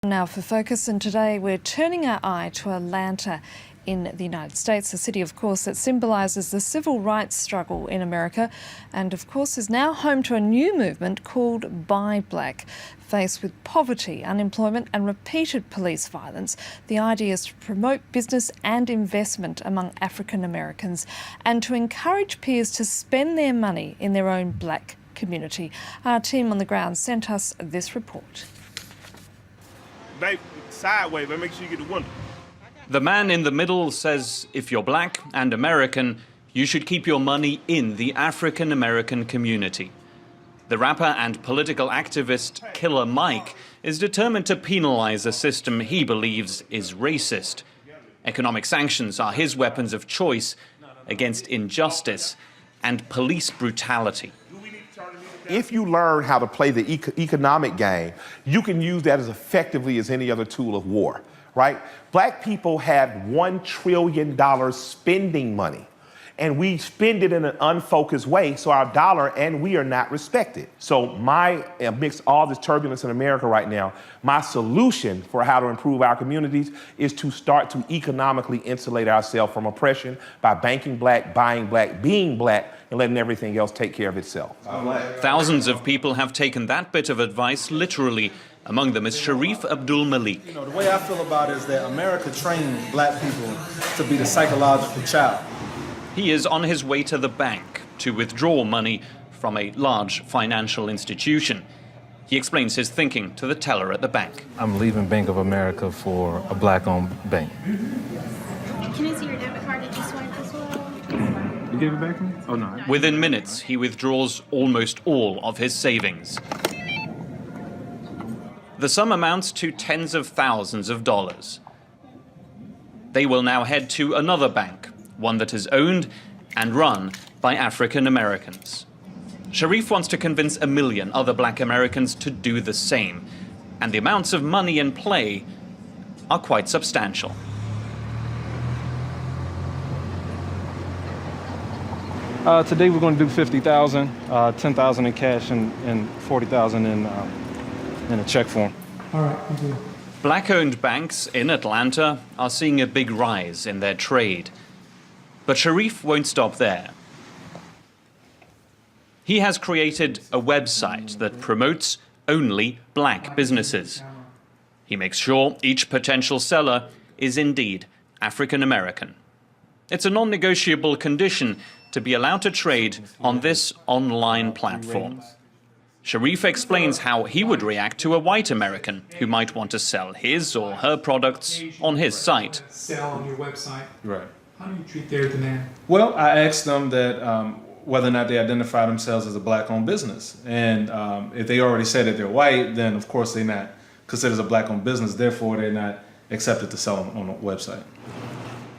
Now for Focus, and today we're turning our eye to Atlanta in the United States, a city, of course, that symbolises the civil rights struggle in America and, of course, is now home to a new movement called WeBuyBlack. Faced with poverty, unemployment and repeated police violence, the idea is to promote business and investment among African Americans and to encourage peers to spend their money in their own black community. Our team on the ground sent us this report. Babe, sideways, but make sure you get the window. The man in the middle says if you're black and American, you should keep your money in the African American community. The rapper and political activist Killer Mike is determined to penalize a system he believes is racist. Economic sanctions are his weapons of choice against injustice and police brutality. If you learn how to play the economic game, you can use that as effectively as any other tool of war, right? Black people have $1 trillion spending money, and we spend it in an unfocused way, so our dollar and we are not respected. So amidst all this turbulence in America right now, my solution for how to improve our communities is to start to economically insulate ourselves from oppression by banking black, buying black, being black, and letting everything else take care of itself. Thousands of people have taken that bit of advice literally. Among them is Sharif Abdul Malik. The way I feel about it is that America trained black people to be the psychological child. He is on his way to the bank to withdraw money from a large financial institution. He explains his thinking to the teller at the bank. I'm leaving Bank of America for a black-owned bank. Can I see your debit card? Did you swipe as well? You gave it back to me? Oh, no. Within minutes, he withdraws almost all of his savings. The sum amounts to tens of thousands of dollars. They will now head to another bank, one that is owned and run by African Americans. Sharif wants to convince 1 million other black Americans to do the same, and the amounts of money in play are quite substantial. Today we're going to do 50,000, 10,000 in cash and 40,000 in a check form. All right, thank you. Black-owned banks in Atlanta are seeing a big rise in their trade. But Sharif won't stop there. He has created a website that promotes only black businesses. He makes sure each potential seller is indeed African American. It's a non-negotiable condition to be allowed to trade on this online platform. Sharif explains how he would react to a white American who might want to sell his or her products on his site. Sell on your website. Right. How do you treat their demand? Well, I asked them that whether or not they identify themselves as a black-owned business. And if they already said that they're white, then of course they're not considered a black-owned business. Therefore, they're not accepted to sell on a website.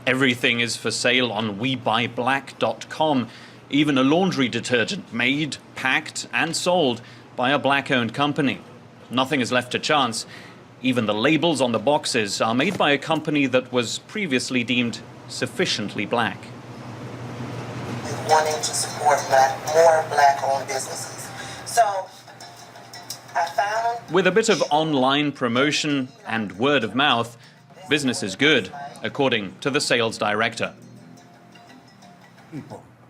Everything is for sale on WeBuyBlack.com. Even a laundry detergent made, packed and sold by a black-owned company. Nothing is left to chance. Even the labels on the boxes are made by a company that was previously deemed sufficiently black. Wanting to support more black-owned businesses. So I found... With a bit of online promotion and word of mouth, business is good, according to the sales director.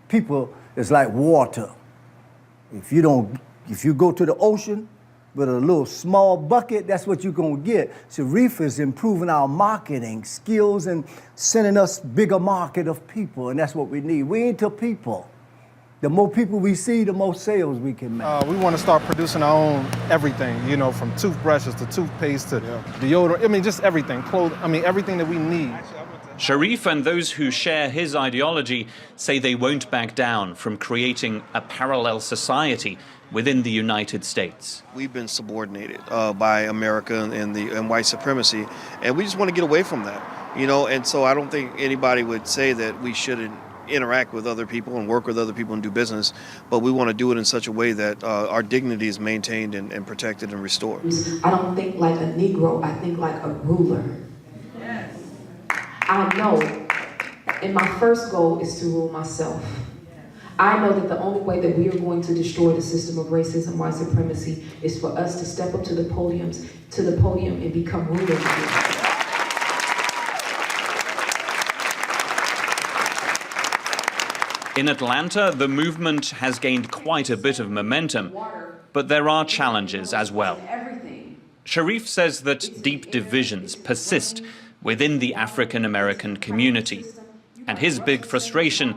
People is like water. If you go to the ocean with a little small bucket, that's what you're gonna get. Sharif is improving our marketing skills and sending us bigger market of people, and that's what we need. We into people. The more people we see, the more sales we can make. We want to start producing our own everything, you know, from toothbrushes to toothpaste to deodorant. I mean, just everything, clothes, I mean, everything that we need. Sharif and those who share his ideology say they won't back down from creating a parallel society within the United States. We've been subordinated by America and white supremacy, and we just want to get away from that, you know, and so I don't think anybody would say that we shouldn't interact with other people and work with other people and do business, but we want to do it in such a way that our dignity is maintained and protected and restored. I don't think like a Negro, I think like a ruler. Yes. I know, and my first goal is to rule myself. I know that the only way that we are going to destroy the system of racism, white supremacy, is for us to step up to the podium and become rulers. In Atlanta, the movement has gained quite a bit of momentum, but there are challenges as well. Sharif says that deep divisions persist within the African American community, and his big frustration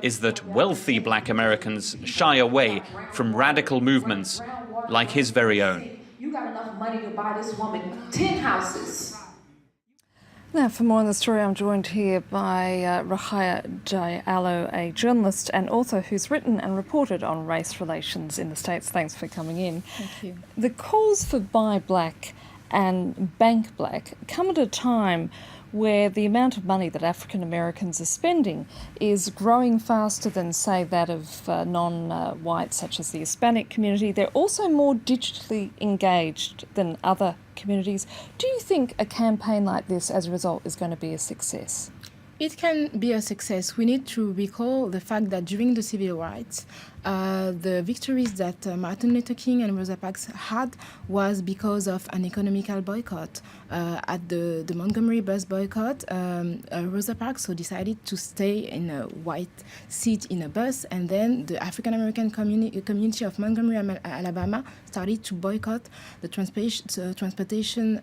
is that wealthy Black Americans shy away from radical movements like his very own. You got enough money to buy this woman 10 houses. Now, for more on the story, I'm joined here by Rahaya Diallo, a journalist and author who's written and reported on race relations in the States. Thanks for coming in. Thank you. The calls for Buy Black and Bank Black come at a time where the amount of money that African Americans are spending is growing faster than, say, that of non-whites, such as the Hispanic community. They're also more digitally engaged than other communities. Do you think a campaign like this, as a result, is going to be a success? It can be a success. We need to recall the fact that during the civil rights, the victories that Martin Luther King and Rosa Parks had was because of an economical boycott. At the Montgomery bus boycott, Rosa Parks decided to stay in a white seat in a bus, and then the African American community of Montgomery, Alabama, started to boycott the transportation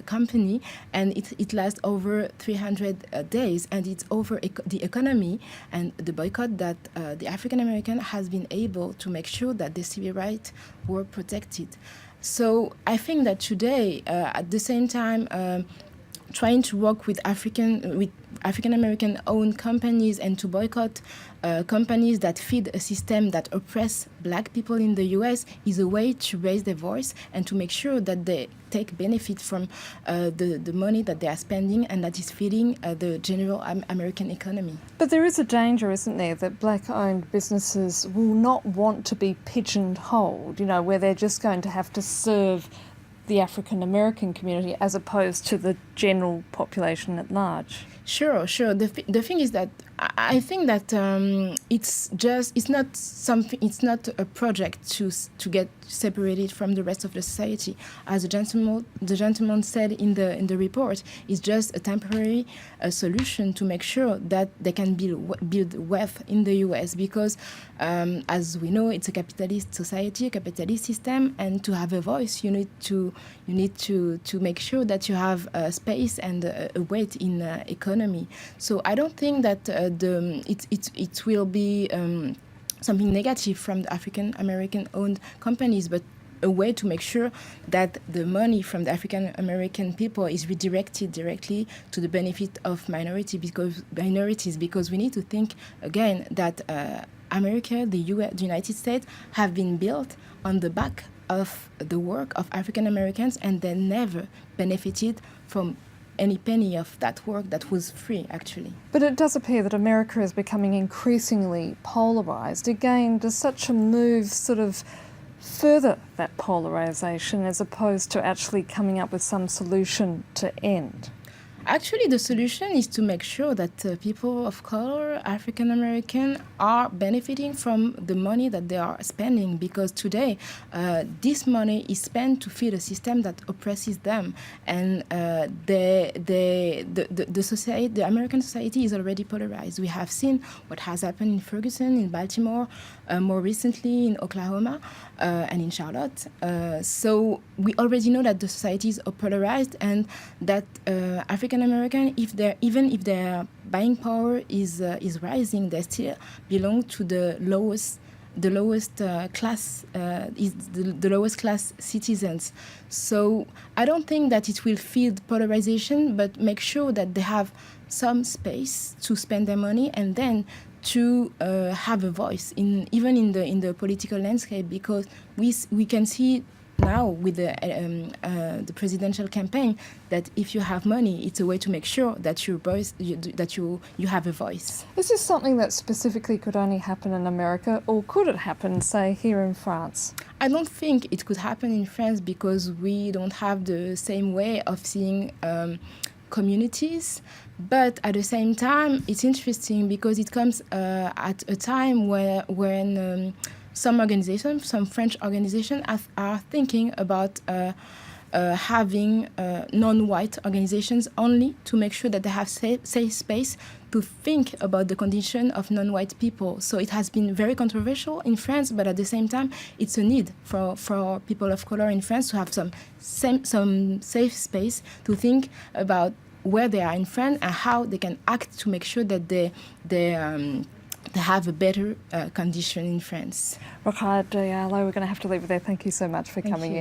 company, and it lasts over 300 days, and it's over the economy and the boycott that the African American has been able to make sure that the civil rights were protected. So I think that today, at the same time, trying to work with African American owned companies and to boycott companies that feed a system that oppress Black people in the U.S. is a way to raise their voice and to make sure that they take benefit from the money that they are spending and that is feeding the general American economy. But there is a danger, isn't there, that Black-owned businesses will not want to be pigeonholed, where they're just going to have to serve the African American community as opposed to the general population at large. Sure. The thing is that I think that it's not a project to get separated from the rest of the society. As the gentleman said in the report, it's just a temporary solution to make sure that they can build wealth in the U.S. because, as we know, it's a capitalist society, a capitalist system, and to have a voice, you need to make sure that you have space and a weight in economy. So I don't think that it will be something negative from the African American owned companies, but a way to make sure that the money from the African American people is redirected directly to the benefit of minorities, because we need to think again that America, the United States, have been built on the back of the work of African Americans, and they never benefited from any penny of that work that was free, actually. But it does appear that America is becoming increasingly polarised. Again, does such a move sort of further that polarisation as opposed to actually coming up with some solution to end? Actually, the solution is to make sure that people of color, African American, are benefiting from the money that they are spending, because today this money is spent to feed a system that oppresses them, and the society, the American society, is already polarized. We have seen what has happened in Ferguson, in Baltimore, more recently in Oklahoma, and in Charlotte. So we already know that the societies are polarized, and that African American, even if their buying power is rising, they still belong to the lowest class, the lowest class citizens. So I don't think that it will feed polarization, but make sure that they have some space to spend their money, and then to have a voice even in the political landscape, because we can see now with the presidential campaign that if you have money, it's a way to make sure that you have a voice. Is this something that specifically could only happen in America, or could it happen, say, here in France? I don't think it could happen in France, because we don't have the same way of seeing communities. But at the same time, it's interesting because it comes at a time when some organizations, some French organizations, are thinking about having non-white organizations only to make sure that they have safe space to think about the condition of non-white people. So it has been very controversial in France, but at the same time, it's a need for people of color in France to have some safe space to think about where they are in France and how they can act to make sure that they have a better condition in France. Rokhaya Diallo, we're going to have to leave it there. Thank you so much for coming in.